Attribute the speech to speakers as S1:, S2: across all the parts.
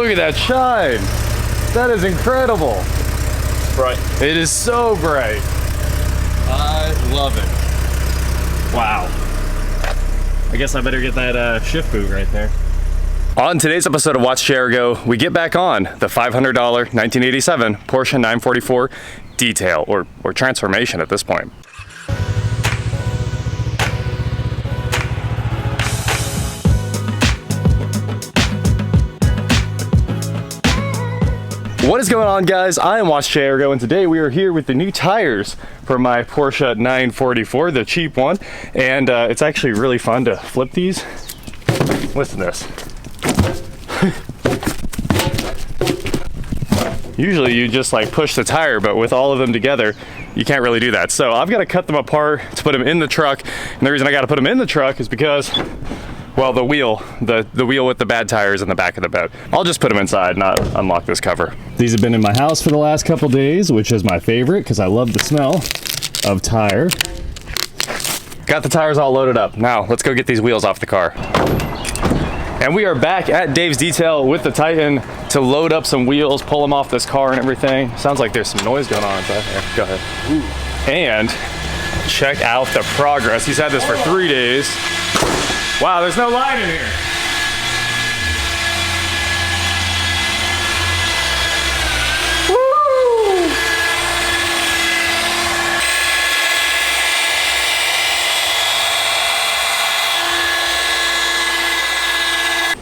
S1: Look at that shine. That is incredible.
S2: Bright.
S1: It is so bright. I love it. Wow. I guess I better get that shift boot right there. On today's episode of Watch Share Go, we get back on the $500 1987 Porsche 944 detail, or transformation at this point. What is going on, guys? I am Watch Share Go, and today we are here with the new tires for my Porsche 944, the cheap one. And it's actually really fun to flip these. Listen to this. Usually you just like push the tire, but with all of them together, you can't really do that. So I've got to cut them apart to put them in the truck. And the reason I got to put them in the truck is because, well, the wheel with the bad tires in the back of the boat. I'll just put them inside, not unlock this cover. These have been in my house for the last couple days, which is my favorite because I love the smell of tire. Got the tires all loaded up. Now let's go get these wheels off the car. And we are back at Dave's Detail with the Titan to load up some wheels, pull them off this car and everything. Sounds like there's some noise going on inside here. Go ahead. Ooh. And check out the progress. He's had this for 3 days. Wow, there's no line in here. Woo!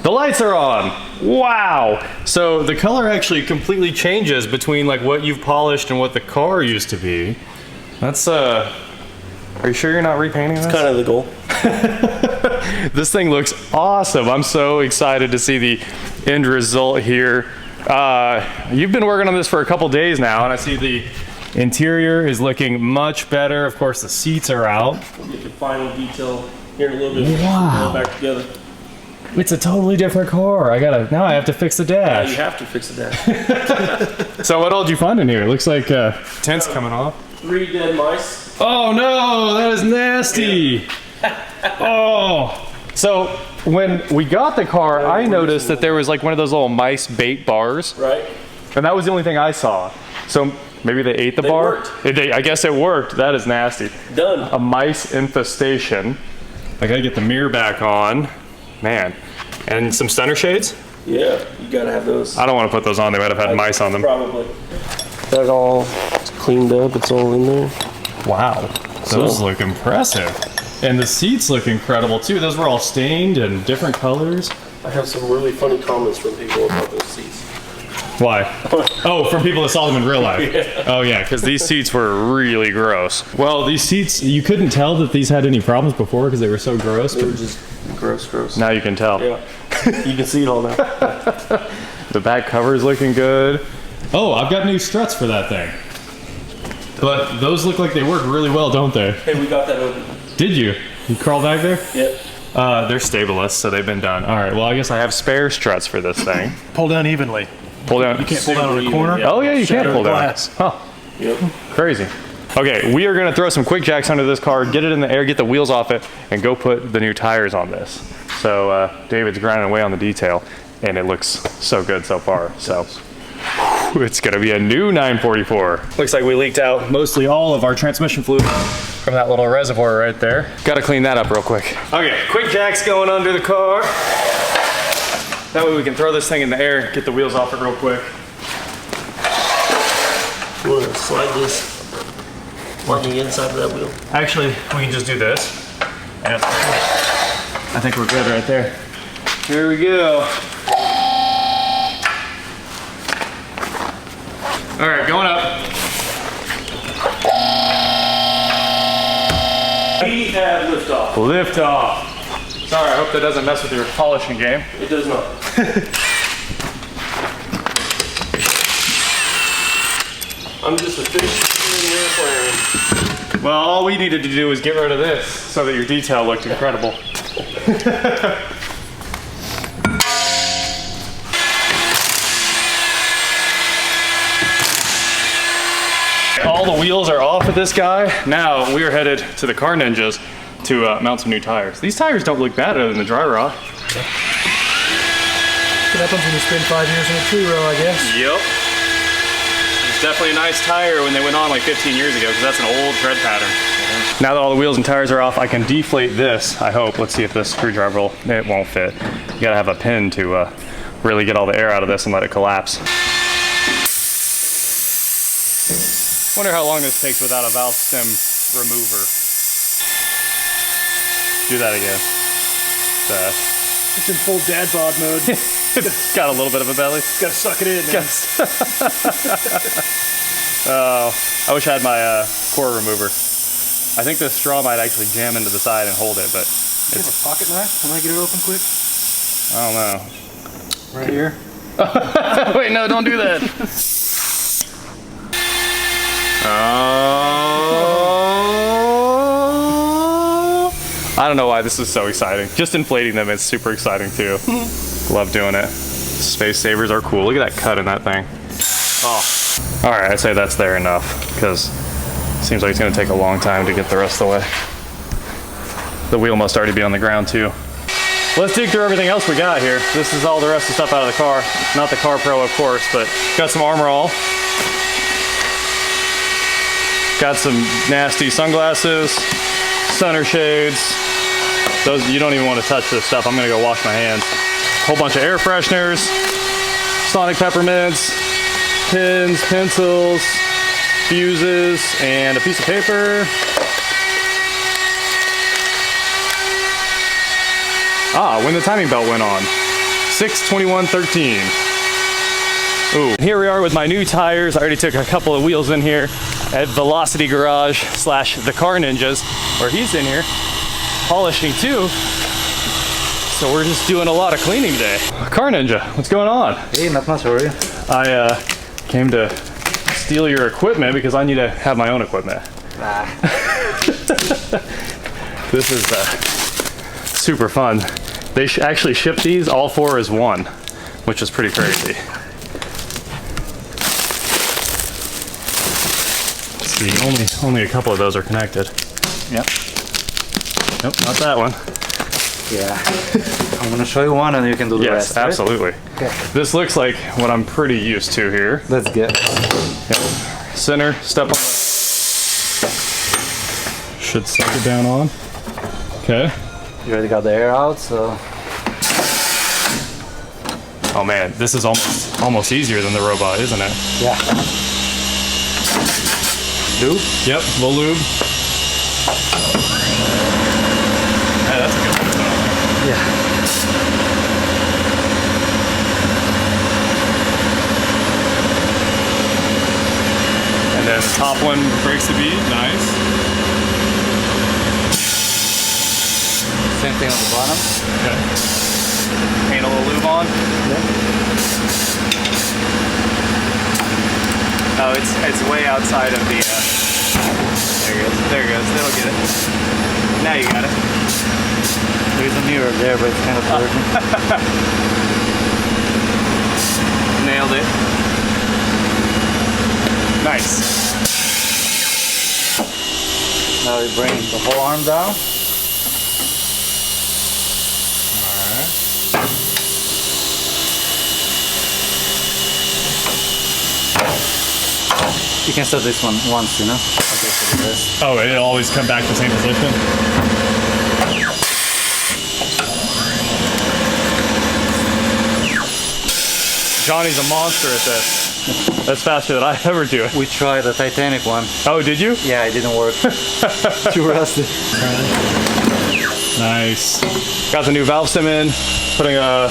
S1: The lights are on. Wow. So the color actually completely changes between like what you've polished and what the car used to be. That's are you sure you're not repainting this?
S2: It's kind of the goal.
S1: This thing looks awesome. I'm so excited to see the end result here. You've been working on this for a couple days now, and I see the interior is looking much better. Of course, the seats are out.
S2: We'll get the final detail here in a little bit.
S1: Wow.
S2: Back together.
S1: It's a totally different car. Now I have to fix the dash.
S2: Yeah, you have to fix the dash.
S1: So what all did you find in here? It looks like tint's coming off.
S2: 3 dead mice.
S1: Oh no, that is nasty. Oh. So when we got the car, I noticed that there was like one of those little mice bait bars.
S2: Right.
S1: And that was the only thing I saw. So maybe they ate the bar? I guess it worked. That is nasty.
S2: Done.
S1: A mice infestation. I gotta get the mirror back on. Man. And some stunner shades?
S2: Yeah, you gotta have those.
S1: I don't want to put those on. They might have had mice on them.
S2: Probably. That all cleaned up. It's all in there.
S1: Wow. Those look impressive. And the seats look incredible too. Those were all stained and different colors.
S2: I have some really funny comments from people about those seats.
S1: Why? Oh, from people that saw them in real life.
S2: Yeah.
S1: Oh yeah, because these seats were really gross. Well, these seats, you couldn't tell that these had any problems before because they were so gross.
S2: They were just gross.
S1: Now you can tell.
S2: Yeah. You can see it all now.
S1: The back cover is looking good. Oh, I've got new struts for that thing. But those look like they work really well, don't they?
S2: Hey, we got that open.
S1: Did you? You crawl back there?
S2: Yep.
S1: They're stableless, so they've been done. All right, well, I guess I have spare struts for this thing.
S3: Pull down evenly.
S1: Pull down.
S3: You can't pull down on a corner?
S1: Oh yeah, you can pull down.
S3: Glass.
S1: Huh.
S2: Yep.
S1: Crazy. Okay, we are gonna throw some quick jacks under this car, get it in the air, get the wheels off it, and go put the new tires on this. So David's grinding away on the detail, and it looks so good so far. So it's gonna be a new 944. Looks like we leaked out mostly all of our transmission fluid from that little reservoir right there. Gotta clean that up real quick. Okay, quick jacks going under the car. That way we can throw this thing in the air, get the wheels off it real quick.
S2: You want to slide this on the inside of that wheel?
S1: Actually, we can just do this. Yep. I think we're good right there. Here we go. All right, going up.
S2: We have liftoff.
S1: Liftoff. Sorry, I hope that doesn't mess with your polishing game.
S2: It does not. I'm just a fish in the aquarium.
S1: Well, all we needed to do was get rid of this so that your detail looked incredible. All the wheels are off of this guy. Now we are headed to the Car Ninjas to mount some new tires. These tires don't look bad other than the dry rot.
S3: What happens when you spend 5 years in a tree row, I guess?
S1: Yep. It's definitely a nice tire when they went on like 15 years ago, because that's an old tread pattern. Now that all the wheels and tires are off, I can deflate this, I hope. Let's see if this screwdriver will, it won't fit. You gotta have a pin to really get all the air out of this and let it collapse. Wonder how long this takes without a valve stem remover. Do that again.
S3: It's in full dad bod mode.
S1: It's got a little bit of a belly.
S3: Gotta suck it in, man.
S1: Oh, I wish I had my core remover. I think this straw might actually jam into the side and hold it, but
S3: You have a pocket knife? Can I get it open quick?
S1: I don't know.
S3: Right here.
S1: Wait, no, don't do that. I don't know why this is so exciting. Just inflating them is super exciting too. Love doing it. Space savers are cool. Look at that cut in that thing. Oh. All right, I'd say that's there enough, because it seems like it's gonna take a long time to get the rest of the way. The wheel must already be on the ground too. Let's dig through everything else we got here. This is all the rest of the stuff out of the car. Not the Car Pro, of course, but got some Armor All. Got some nasty sunglasses, sunner shades. Those, you don't even want to touch this stuff. I'm gonna go wash my hands. Whole bunch of air fresheners, sonic peppermints, pins, pencils, fuses, and a piece of paper. Ah, when the timing belt went on. 6/21/13. Ooh. Here we are with my new tires. I already took a couple of wheels in here at Velocity Garage / the Car Ninjas, where he's in here polishing too. So we're just doing a lot of cleaning today. Car Ninja, what's going on?
S4: Hey, not much, how are you?
S1: I came to steal your equipment because I need to have my own equipment. This is super fun. They actually ship these all 4 as one, which is pretty crazy. Let's see, only a couple of those are connected.
S4: Yep.
S1: Nope, not that one.
S4: Yeah. I'm gonna show you one and you can do the rest.
S1: Yes, absolutely.
S4: Right? Okay.
S1: This looks like what I'm pretty used to here.
S4: Let's get.
S1: Yep. Center, step on the... Should suck it down on. Okay.
S4: You already got the air out, so.
S1: Oh man, this is almost easier than the robot, isn't it?
S4: Yeah. Lube?
S1: Yep, little lube. Hey, that's a good one.
S4: Yeah.
S1: And then the top one breaks the bead, nice.
S4: Same thing on the bottom.
S1: Okay. Paint a little lube on.
S4: Yeah.
S1: Oh, it's way outside of the, there it goes, that'll get it. Now you got it.
S4: There's a mirror there, but it's kind of blurry.
S1: Nailed it. Nice.
S4: Now we bring the whole arm down. You can set this one once, you know? Okay, for the rest.
S1: Oh, it'll always come back to the same position? Johnny's a monster at this. That's faster than I ever do it.
S4: We tried the Titanic one.
S1: Oh, did you?
S4: Yeah, it didn't work. Too rusty.
S1: Nice. Got the new valve stem in, putting a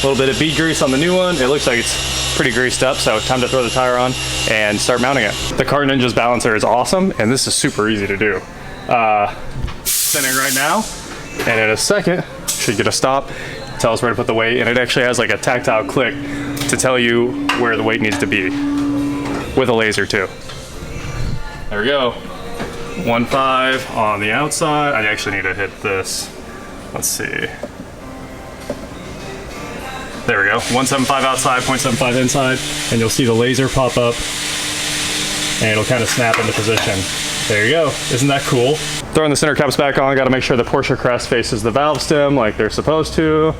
S1: little bit of bead grease on the new one. It looks like it's pretty greased up, so time to throw the tire on and start mounting it. The Car Ninja's balancer is awesome, and this is super easy to do. Spinning right now, and in a second, should get a stop, tell us where to put the weight, and it actually has like a tactile click to tell you where the weight needs to be, with a laser too. There we go. 1.5 on the outside. I actually need to hit this. Let's see. There we go. 1.75 outside, 0.75 inside, and you'll see the laser pop up, and it'll kind of snap into position. There you go. Isn't that cool? Throwing the center caps back on, got to make sure the Porsche crest faces the valve stem like they're supposed to.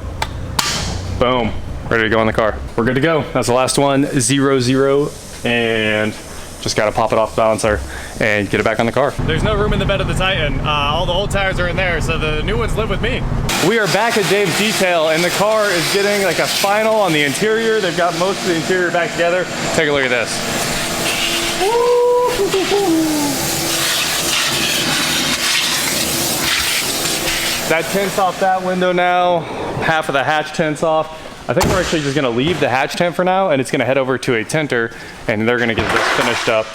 S1: Boom. ready to go in the car. We're good to go. That's the last one, 0-0, and just gotta pop it off the balancer and get it back on the car. There's no room in the bed of the Titan. All the old tires are in there, so the new ones live with me. We are back at Dave's detail, and the car is getting like a final on the interior. They've got most of the interior back together. Take a look at this. That tint's off that window now. Half of the hatch tint's off. I think we're actually just gonna leave the hatch tint for now, and it's gonna head over to a tinter, and they're gonna get this finished up.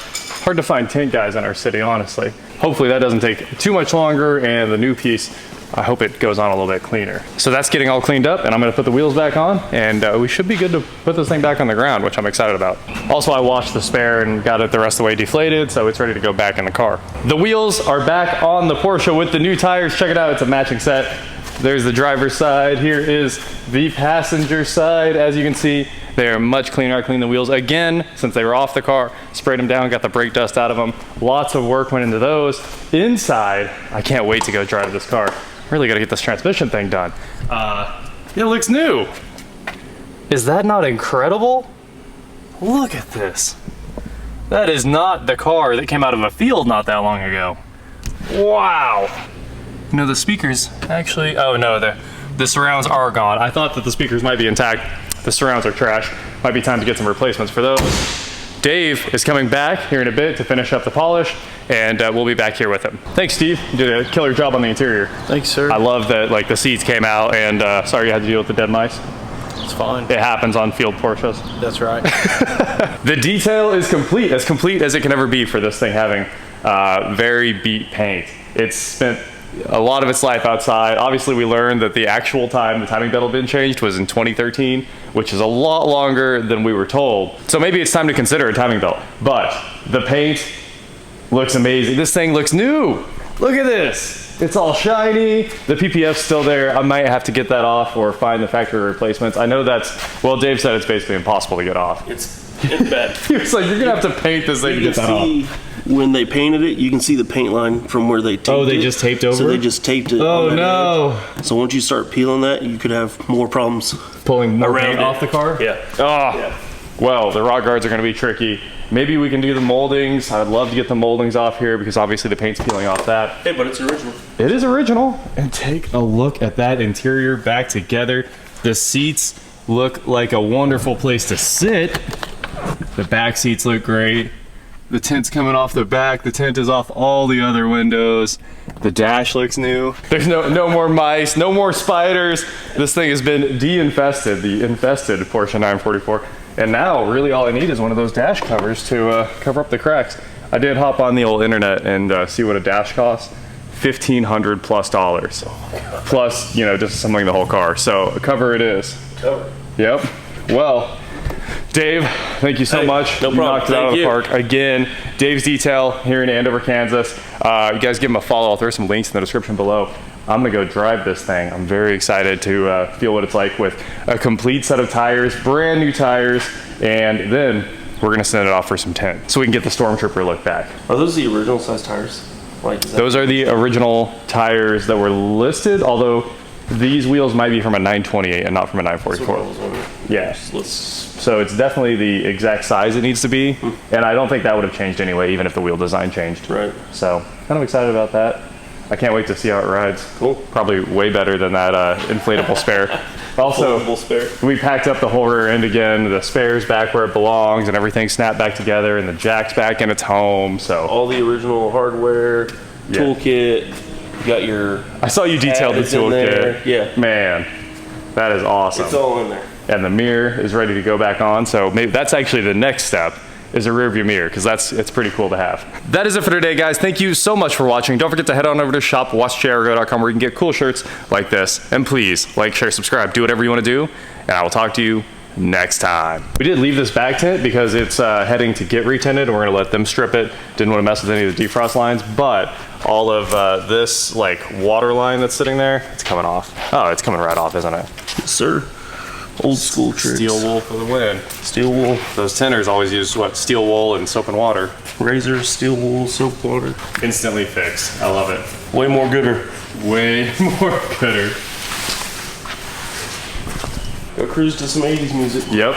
S1: Hard to find tint guys in our city, honestly. Hopefully that doesn't take too much longer, and the new piece, I hope it goes on a little bit cleaner. So that's getting all cleaned up, and I'm gonna put the wheels back on, and we should be good to put this thing back on the ground, which I'm excited about. Also, I washed the spare and got it the rest of the way deflated, so it's ready to go back in the car. The wheels are back on the Porsche with the new tires. Check it out, it's a matching set. There's the driver's side. Here is the passenger side. As you can see, they are much cleaner. I cleaned the wheels again since they were off the car, sprayed them down, got the brake dust out of them. Lots of work went into those. Inside, I can't wait to go drive this car. Really gotta get this transmission thing done. It looks new. Is that not incredible? Look at this. That is not the car that came out of a field not that long ago. Wow. You know, the speakers actually, oh no, the surrounds are gone. I thought that the speakers might be intact. The surrounds are trash. Might be time to get some replacements for those. Dave is coming back here in a bit to finish up the polish, and we'll be back here with him. Thanks, Steve. You did a killer job on the interior.
S2: Thanks, sir.
S1: I love that like the seats came out, and sorry you had to deal with the dead mice.
S2: It's fine.
S1: It happens on field Porsches.
S2: That's right.
S1: The detail is complete as it can ever be for this thing, having very beat paint. It's spent a lot of its life outside. Obviously, we learned that the actual time the timing belt had been changed was in 2013, which is a lot longer than we were told. So maybe it's time to consider a timing belt. But the paint looks amazing. This thing looks new. Look at this. It's all shiny. The PPF's still there. I might have to get that off or find the factory replacements. I know that's, well, Dave said it's basically impossible to get off.
S2: It's bad.
S1: He was like, you're gonna have to paint this thing to get that off.
S2: When they painted it, you can see the paint line from where they taped it.
S1: Oh, they just taped over?
S2: So they just taped it.
S1: Oh,
S2: on that
S1: no.
S2: edge. So once you start peeling that, you could have more problems.
S1: Pulling more
S2: Around
S1: paint
S2: it.
S1: off the car?
S2: Yeah.
S1: Oh,
S2: Yeah.
S1: well, the rock guards are gonna be tricky. Maybe we can do the moldings. I'd love to get the moldings off here because obviously the paint's peeling off that.
S2: Hey, but it's original.
S1: It is original. And take a look at that interior back together. The seats look like a wonderful place to sit. The back seats look great. The tint's coming off the back. The tint is off all the other windows. The dash looks new. There's no more mice, no more spiders. This thing has been de-infested, the infested Porsche 944. And now really all I need is one of those dash covers to cover up the cracks. I did hop on the old internet and see what a dash costs. $1,500 plus dollars. Plus, you know, just assembling the whole car. So a cover it is.
S2: Cover.
S1: Yep. Well, Dave, thank you so much.
S2: No
S1: You
S2: problem.
S1: knocked it out of the park again. Dave's Detail here in Andover, Kansas. You guys give him a follow. I'll throw some links in the description below. I'm gonna go drive this thing. I'm very excited to feel what it's like with a complete set of tires, brand new tires, and then we're gonna send it off for some tint so we can get the Stormtrooper look back.
S2: Are those the original size tires? Like, is that
S1: Those are the original tires that were listed, although these wheels might be from a 928 and not from a 944. Yeah. So it's definitely the exact size it needs to be, and I don't think that would have changed anyway, even if the wheel design changed.
S2: Right.
S1: So kind of excited about that. I can't wait to see how it rides.
S2: Cool.
S1: Probably way better than that inflatable spare. Also,
S2: Foldable spare.
S1: we packed up the whole rear end again. The spare's back where it belongs, and everything snapped back together, and the jack's back in its home. So
S2: All the original hardware, toolkit. You got your.
S1: I saw you detailed the
S2: pads in there.
S1: toolkit.
S2: Yeah.
S1: Man, that is awesome.
S2: It's all in there.
S1: And the mirror is ready to go back on. So maybe that's actually the next step, is a rear view mirror, because it's pretty cool to have. That is it for today, guys. Thank you so much for watching. Don't forget to head on over to shop.watchjrgo.com where you can get cool shirts like this. And please like, share, subscribe, do whatever you want to do, and I will talk to you next time. We did leave this back tint because it's heading to get retinted, and we're gonna let them strip it. Didn't want to mess with any of the defrost lines, but all of this like water line that's sitting there, it's coming off. Oh, it's coming right off, isn't it?
S2: Yes, sir. Old school tricks.
S1: Steel wool for the win.
S2: Steel wool.
S1: Those tinters always use what? Steel wool and soap and water.
S2: Razor, steel wool, soap water.
S1: Instantly fixed. I love it.
S2: Way more gooder.
S1: Way more gooder.
S2: Go cruise to some 80s music.
S1: Yep.